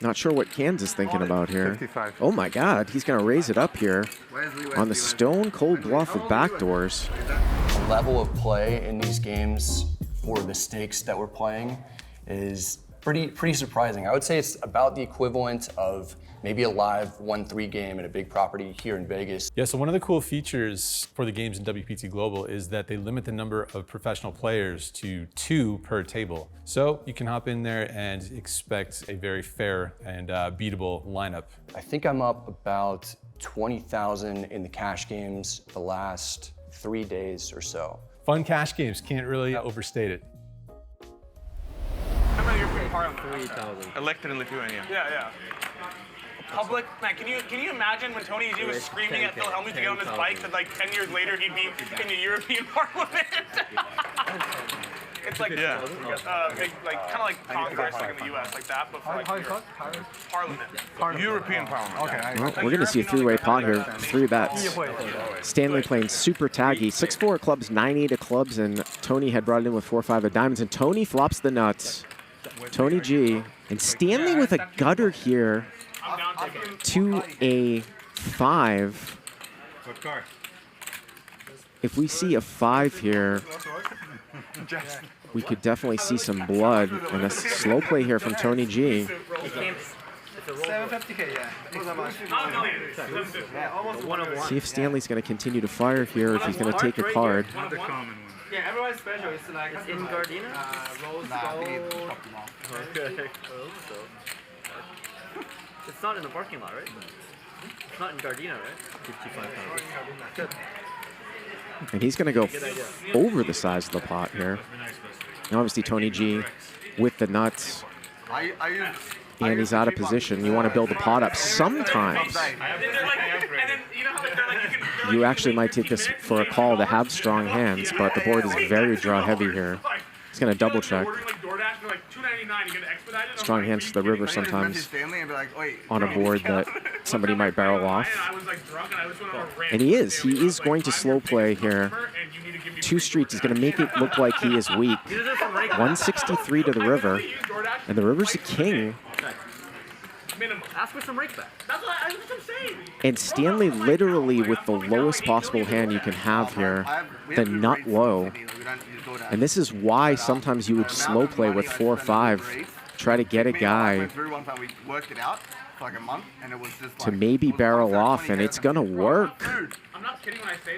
Not sure what Handz is thinking about here. 55. Oh my God, he's going to raise it up here on the stone cold bluff with backdoors. The level of play in these games for the stakes that we're playing is pretty surprising. I would say it's about the equivalent of maybe a live 1-3 game at a big property here in Vegas. Yeah, so one of the cool features for the games in WPT Global is that they limit the number of professional players to 2 per table. So you can hop in there and expect a very fair and beatable lineup. I think I'm up about 20,000 in the cash games the last 3 days or so. Fun cash games, can't really overstate it. How many European Parliament? 3,000. Elected in Lithuania. Yeah. Public, man, can you imagine when Tony G was screaming at Phil Helmuth to get on his bike that like 10 years later he'd be in the European Parliament? It's like, like kind of like Congress, like in the U.S., like that, but for like Parliament. European Parliament. Okay. Well, we're going to see a three-way pot here, 3 bets. Stanley playing super taggy, 6-4 clubs, 9-8 of clubs, and Tony had brought it in with 4-5 of diamonds, and Tony flops the nuts. Tony G, and Stanley with a gutter here to a 5. If we see a 5 here, we could definitely see some blood and a slow play here from Tony G. 750K, yeah. See if Stanley's going to continue to fire here, or if he's going to take a card. Yeah, everyone's special. It's like it's in Gardena. Rose gold. Okay. It's not in the parking lot, right? It's not in Gardena, right? 55,000. And he's going to go over the size of the pot here. And obviously, Tony G with the nuts. And he's out of position. You want to build the pot up sometimes. You actually might take this for a call to have strong hands, but the board is very draw heavy here. He's going to double check. Strong hands to the river sometimes on a board that somebody might barrel off. And he is going to slow play here. 2 streets. He's going to make it look like he is weak. 163 to the river. And the river's a king. Ask for some rake back. That's what I'm saying. And Stanley literally with the lowest possible hand you can have here, the nut low. And this is why sometimes you would slow play with 4-5, try to get a guy to maybe barrel off, and it's going to work.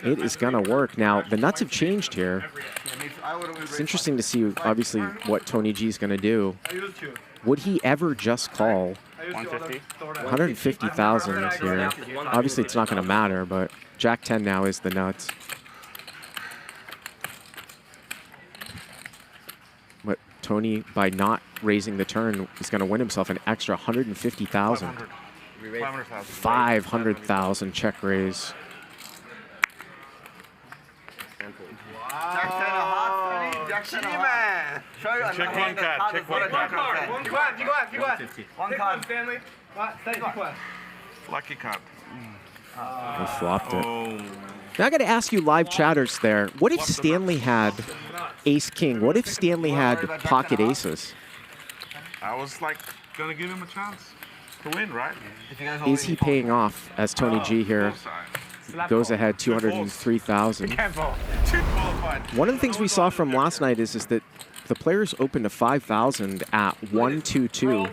It is going to work. Now, the nuts have changed here. It's interesting to see, obviously, what Tony G is going to do. Would he ever just call? 150,000 here. Obviously, it's not going to matter, but Jack 10 now is the nuts. But Tony, by not raising the turn, is going to win himself an extra 150,000. 500,000 check raise. G-Man! Check one card. Check one card. One card, Stanley. Lucky card. He flopped it. Now I got to ask you live chatters there, what if Stanley had ace-king? What if Stanley had pocket aces? I was like gonna give him a chance to win, right? Is he paying off as Tony G here goes ahead 203,000? One of the things we saw from last night is that the players opened to 5,000 at 1-2-2.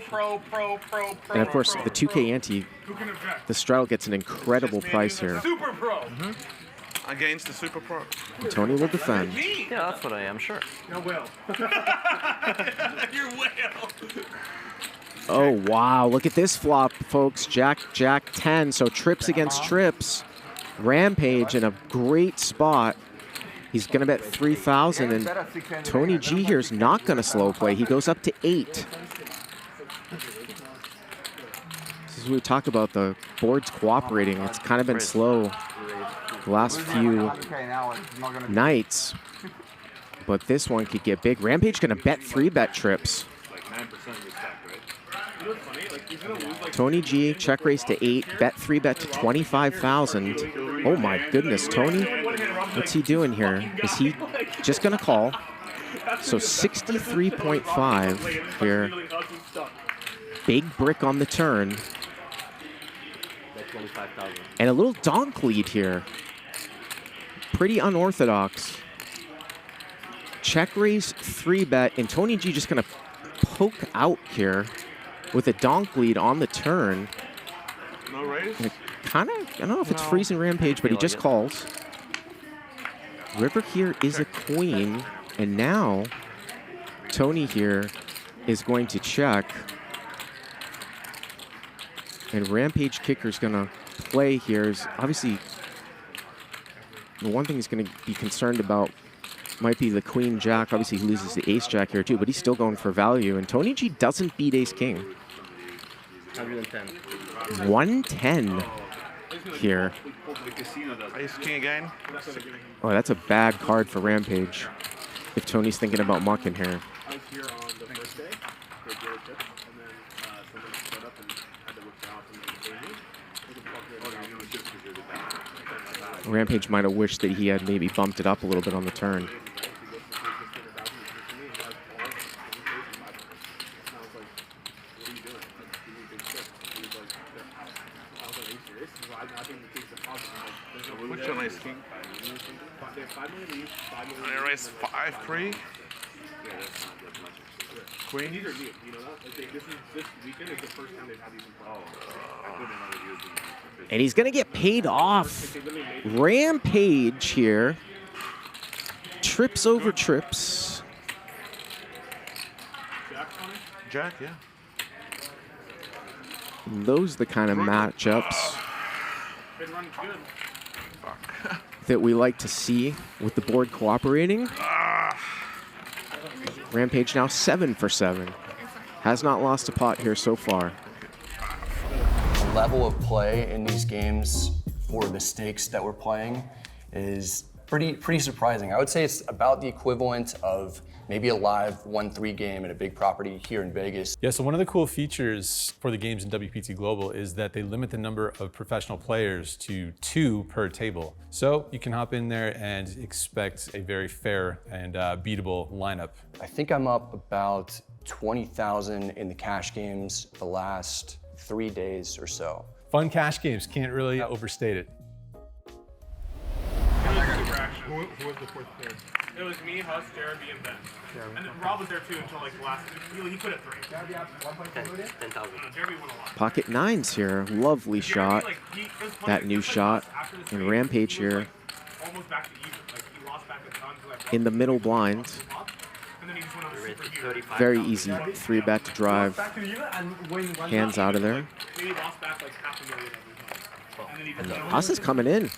And of course, the 2K ante, the straddle gets an incredible price here. Super Pro. Against the Super Pro. And Tony will defend. Yeah, that's what I am, sure. You're whale. You're whale. Oh, wow. Look at this flop, folks. Jack 10. So trips against trips. Rampage in a great spot. He's going to bet 3,000, and Tony G here is not going to slow play. He goes up to 8. This is what we talk about, the boards cooperating. It's kind of been slow the last few nights, but this one could get big. Rampage going to bet 3-bet trips. Tony G, check raise to 8, bet 3-bet to 25,000. Oh my goodness, Tony, what's he doing here? Is he just gonna call? So 63.5 here. Big brick on the turn. And a little donk lead here. Pretty unorthodox. Check raise 3-bet, and Tony G just gonna poke out here with a donk lead on the turn. No raise? Kind of, I don't know if it's freezing Rampage, but he just calls. River here is a queen, and now Tony here is going to check. And Rampage kicker's gonna play here. Is obviously the one thing he's gonna be concerned about might be the queen jack. Obviously he loses the ace jack here too, but he's still going for value. And Tony G doesn't beat ace king. 110. 110 here. Ace king again. Oh, that's a bad card for Rampage if Tony's thinking about mucking here. Rampage might have wished that he had maybe bumped it up a little bit on the turn. Which one is king? I raise 5-3. Queen. And he's going to get paid off. Rampage here. Trips over trips. Jack, yeah. And those are the kind of matchups that we like to see with the board cooperating. Rampage now 7 for 7. Has not lost a pot here so far. The level of play in these games for the stakes that we're playing is pretty surprising. I would say it's about the equivalent of maybe a live 1-3 game at a big property here in Vegas. Yeah, so one of the cool features for the games in WPT Global is that they limit the number of professional players to 2 per table. So you can hop in there and expect a very fair and beatable lineup. I think I'm up about 20,000 in the cash games the last 3 days or so. Fun cash games, can't really overstate it. Who was the fourth player? It was me, Huss, Jeremy, and Ben. And then Rob was there too until like the last. He put it 3. 10,000. Jeremy won a lot. Pocket 9s here. Lovely shot. That new shot. And Rampage here Almost back to even. Like he lost back a ton. in the middle blind. And then he just went on a super huge. Very easy 3-bet to drive. Hands out of there. Maybe he lost back like $500,000 every time. And then he just Huss is coming in.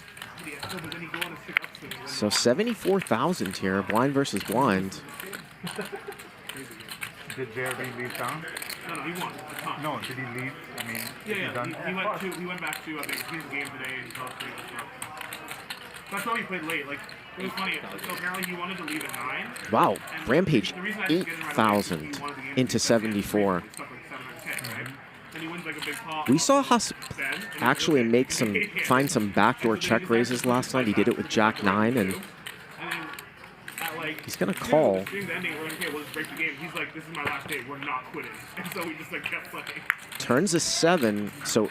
So 74,000 here, blind versus blind. Did Jeremy leave town? No, he won a ton. No, did he leave? I mean, He went back to his game today and fell asleep and stuff. That's why he played late. Like it was funny. So apparently he wanted to leave at 9. Wow, And Rampage the reason I didn't get him right away is 8,000 he wanted the game to into be 74. Stuff like 700K, right? Then he wins like a big pot. We saw Huss Ben, and he actually goes, make okay. find some backdoor check raises last night. He did it with Jack 9, and And then at like he's gonna call. during the ending, we're like, okay, we'll just break the game. He's like, this is my last day. We're not quitting. And so we just like kept playing. Turns a 7, so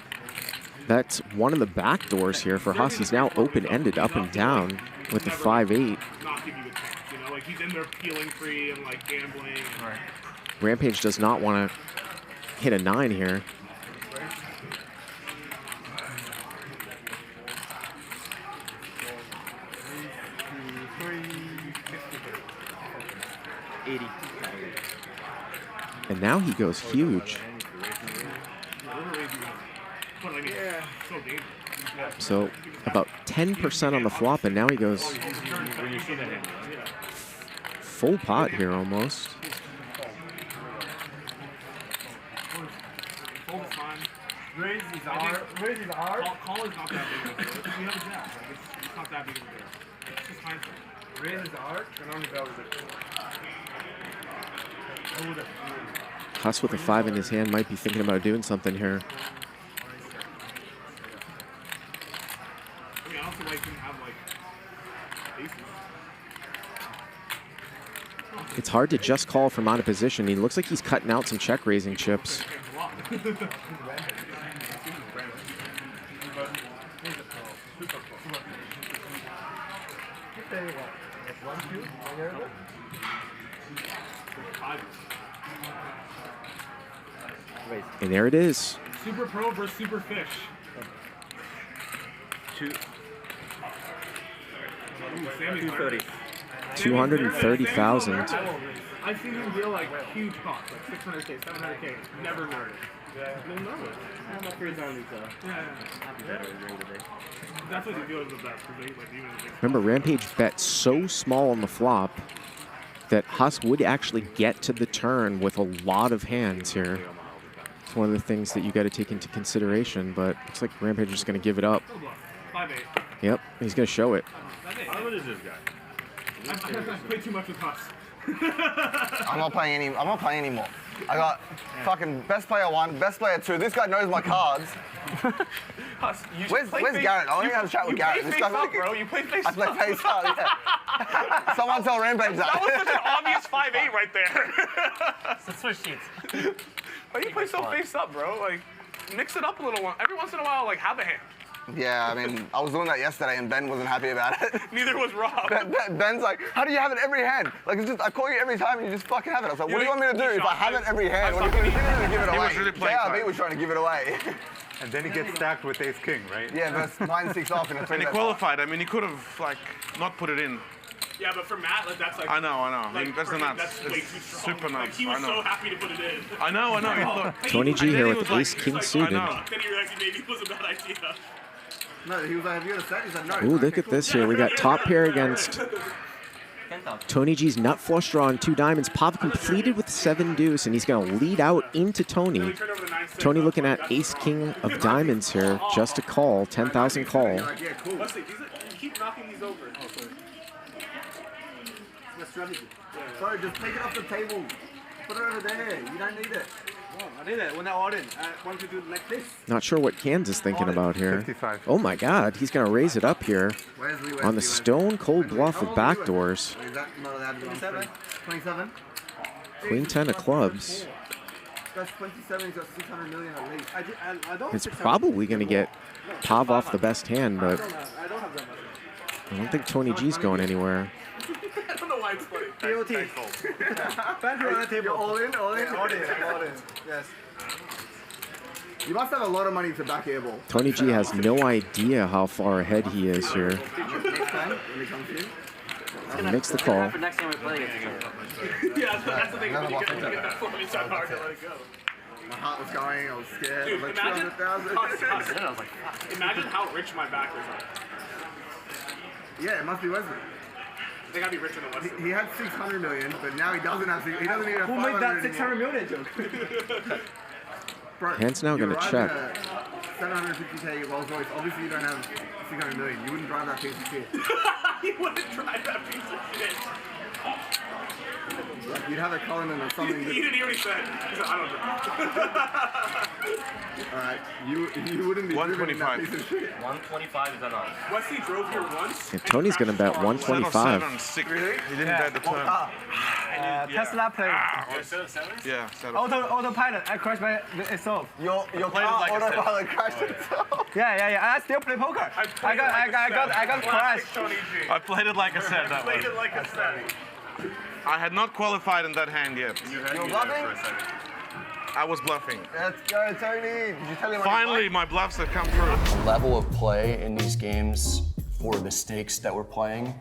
that's one of the back doors here for Huss. He's now open-ended up and down with the 5-8. Not give you a chance, you know? Like he's in there peeling free and like gambling. And, Rampage does not want to hit a 9 here. And now he goes huge. So about 10% on the flop, and now he goes full pot here almost. Raise is hard. Call is not that big of a deal. We have a jack. Like it's not that big of a deal. It's just hindsight. Raise is hard, and only valves it. Huss with a 5 in his hand might be thinking about doing something here. I mean, I also like him have like aces. It's hard to just call from out of position. He looks like he's cutting out some check raising chips. And there it is. Super Pro versus Super Fish. 230. 230,000. I've seen him deal like huge costs, like 600K, 700K. Never nervous. No nervous. I'm not pretty darn so. That's what he feels the best. Remember, Rampage bet so small on the flop that Huss would actually get to the turn with a lot of hands here. It's one of the things that you got to take into consideration, but looks like Rampage is going to give it up. 5-8. Yep, he's going to show it. What is this guy? I play too much with Huss. I'm not playing anymore. I got fucking best player 1, best player 2. This guy knows my cards. Huss, you Where's Garrett? I want to have a chat with Garrett. You This play face guy's up, bro. You play face I up. play face up, yeah. Someone tell Rampage That was such an that. obvious 5-8 right there. So switch sheets. Why you play so face up, bro? Like, mix it up a little. Every once in a while, like, have a hand. Yeah, I mean, I was doing that yesterday and Ben wasn't happy about it. Neither was Rob. Ben's like, how do you have it every hand? Like, it's just, I call you every time and you just fucking have it. I was like, what do you want me to do if I have it every hand? What are you going to give it away? was really playing JRB tight. was trying to give it away. And then he gets stacked with ace king, right? Yeah, that's 9-6 off in a And he 3-bet. qualified. I mean, he could have like not put it in. Yeah, but for Matt, like, that's like. I know. Like, That's for the him, nuts. That's way It's too strong. super nuts. Like, he was I know. so happy to put it in. I know. He thought, Tony G here with like- ace-king I suited. know. Then he realized maybe it was a bad idea. No, he was like, have you got a set? He said, no. Ooh, look at this here. We got top pair against Tony G's nut flush draw on 2 diamonds. Pop completed with 7 deuce, and he's going to lead out into Tony. Tony looking at ace-king of diamonds here. Just a call, 10,000 call. Yeah, cool. Wesley, you keep knocking these over. That's strategy. Sorry, just take it off the table. Put it over there. You don't need it. I did it when I ordered. I want to do like this. Not sure what Handz is thinking about here. 55. Oh my God, he's going to raise it up here Wesley, on the stone cold bluff with backdoors. Is that not allowed to go on screen? 27? Queen 10 of clubs. That's 27. He's got 600 million at least. I don't. It's probably going to get Pav off the best hand, but I don't have that much. I don't think Tony G's going anywhere. I don't know why it's funny. POT. Banter on the table. You're all in, all in? All in. Yes. You must have a lot of money to back airball. Tony G has no idea how far ahead he is here. Next time, when it comes to you. He makes the call. For next time we play against each other. Yeah, that's the thing. When you get that flop, it's so hard to let it go. My heart was going, I was scared. Dude, I was like imagine, 200,000. I was like, imagine how rich my backers are. Yeah, it must be Wesley. They gotta be richer than Wesley. He had 600 million, but now he doesn't have. He doesn't even have who 500 made that anymore. 600 million joke? Bro, Handz now you're gonna driving check. a 750k Rolls Royce. Obviously, you don't have 600 million. You wouldn't drive that piece of shit. You wouldn't try that piece of shit. Like, you'd have a Cullinan or something. He didn't hear what he said. He said, I don't drive. All right, you wouldn't be driven in that 125. piece of shit. 125 is that all? Wesley drove here once. And Tony's going to bet 125. 7-6. He didn't bet the turn. Tesla play. Yeah, 7. Autopilot. I crashed by itself. Your car autopilot crashed itself. Yeah. I still play poker. I got crashed. Tony G. I played it like I said. That Played it like a set. I had not qualified in that hand yet. You're bluffing? I was bluffing. Let's go, Tony. Did you tell him? Finally, my bluffs have come through. The level of play in these games for the stakes that we're playing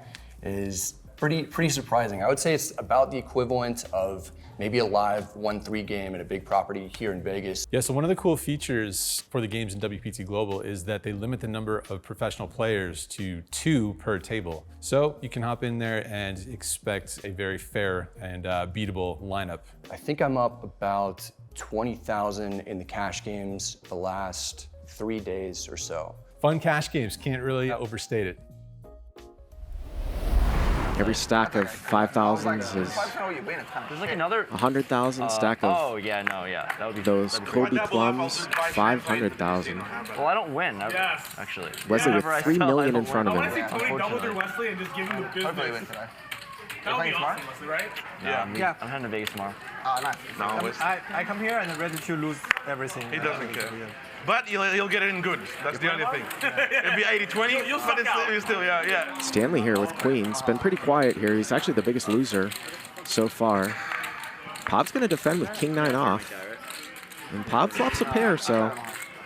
is pretty surprising. I would say it's about the equivalent of maybe a live 1-3 game at a big property here in Vegas. Yeah, so one of the cool features for the games in WPT Global is that they limit the number of professional players to 2 per table. So you can hop in there and expect a very fair and beatable lineup. I think I'm up about 20,000 in the cash games the last 3 days or so. Fun cash games, can't really overstate it. Every stack of 5,000s is There's like another. 100,000 stack of Oh yeah, no, yeah, that would be those that'd be Kobe great. plums, 500,000. Well, I don't win. Yes. Actually. Wesley with Whenever I 3 sell, I million don't in front I of want to him. see Tony double through Wesley and just give him the Hopefully, he business. went today. That'll be playing tomorrow? awesome, Wesley, right? Yeah. I'm heading to Vegas tomorrow. Oh, nice. No, I come here and I'm ready to lose everything. he doesn't care. But he'll get it in good. That's the only thing. It'll be 80-20, You'll but suck out. it's still, yeah. Stanley here with queens. Been pretty quiet here. He's actually the biggest loser so far. Pov's going to defend with king 9 off. And Pov flops a pair, so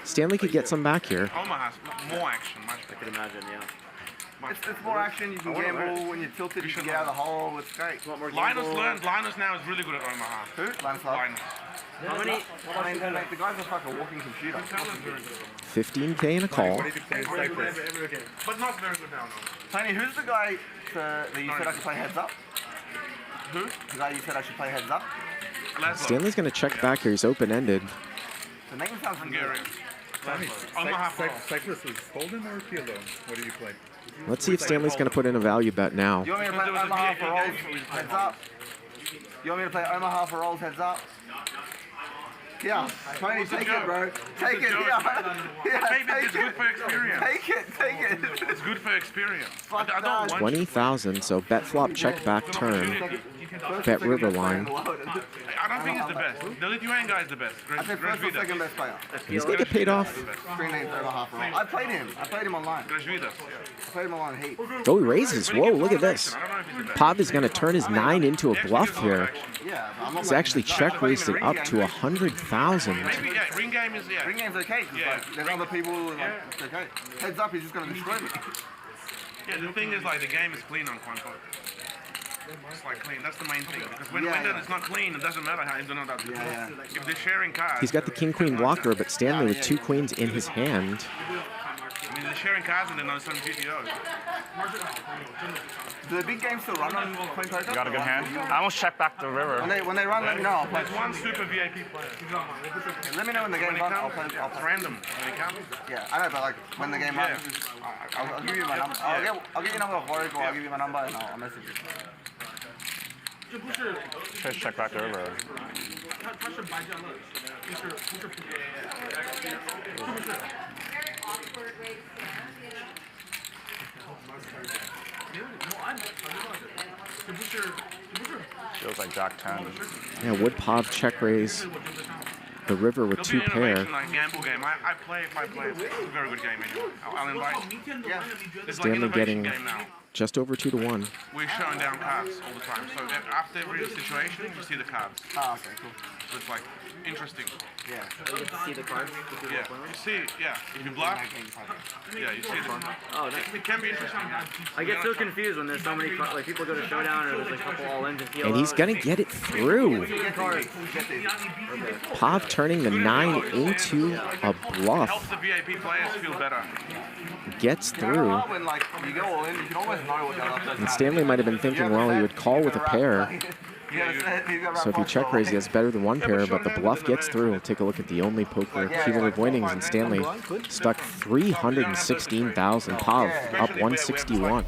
Stanley could get some back here. Omaha's more action, much I could imagine, yeah. It's more action. You can gamble when you're tilted. You can get out of the hole. It's great. Linus now is really good at Omaha. Who? Linus Love. Linus. How many? I mean, like, the guy's a fucking walking computer. 15K and a call. But not very good now, no. Tony, who's the guy that you said I should play heads up? Who? The guy you said I should play heads up? Stanley's going to check back here. He's open-ended. The name sounds Hungarian. Omaha Cyclist was Holden or Kilo? What do you play? Let's see if Stanley's going to put in a value bet now. You want me to play Omaha for rolls heads up? You want me to play Omaha for rolls heads up? Yeah, Tony, take it, bro. Take it, yeah. Maybe it's good for experience. Take it. It's good for experience. Fuck I don't want 20,000, so bet flop, check back, turn. Bet river line. I don't think he's the best. The Lithuanian guy is the best. I think first or second best player. He's going to get paid off. Screen name for Omaha for rolls. I played him online. Grashvidas. I played him online heat. Oh, he raises. Whoa, look at this. Pov is going to turn his 9 into a bluff here. Yeah, I'm not He's actually check raised it up to 100,000. Maybe, yeah, ring game is, yeah. Ring game's okay, because like, there's other people who are like, it's okay. Heads up, he's just going to destroy me. Yeah, the thing is, like, the game is clean on Quanto. It's like clean, that's the main thing. Because when it's not clean, it doesn't matter how you don't know that. Yeah. If they're sharing cards. He's got the king-queen blocker, but Stanley with 2 queens in his hand. I mean, they're sharing cards and they know some GTOs. Do the big games still run on Coin Poker? Got a good hand. I almost checked back the river. When they run, let me know. I'll play. There's one super VIP player. Let me know when the game runs. I'll play. It's random when it comes. Yeah, I know, but like when the game runs, I'll give you my number. I'll get your number off Warwick, or I'll give you my number and I'll message you. Just check back the river. Feels like Jack 10. Yeah, would Pov check raise the river with 2 pair? Like gamble game. I play if I play. It's a very good game anyway. I'll invite. Yeah. It's like Stanley innovation getting game now. just over 2 to 1. We're showing down cards all the time. So after every situation, you see the cards. Oh, okay, cool. So it's like interesting. Yeah. You get to see the cards? Yeah. You see, if you bluff, yeah, you see the. Oh, nice. It can be interesting. I get so confused when there's so many like people go to showdown or there's like a couple all-ins and And he's going to get it through. cards. Pov turning the 9 into a Helps bluff. the VIP players feel better. Gets through. When like you go all in, you can always know what the other person's And Stanley might have been thinking, well, he would call with a pair. So if he check raise, he has better than 1 pair, but the bluff gets through. We'll take a look at the only poker cumulative winnings, and Stanley stuck 316,000. Pov up 161.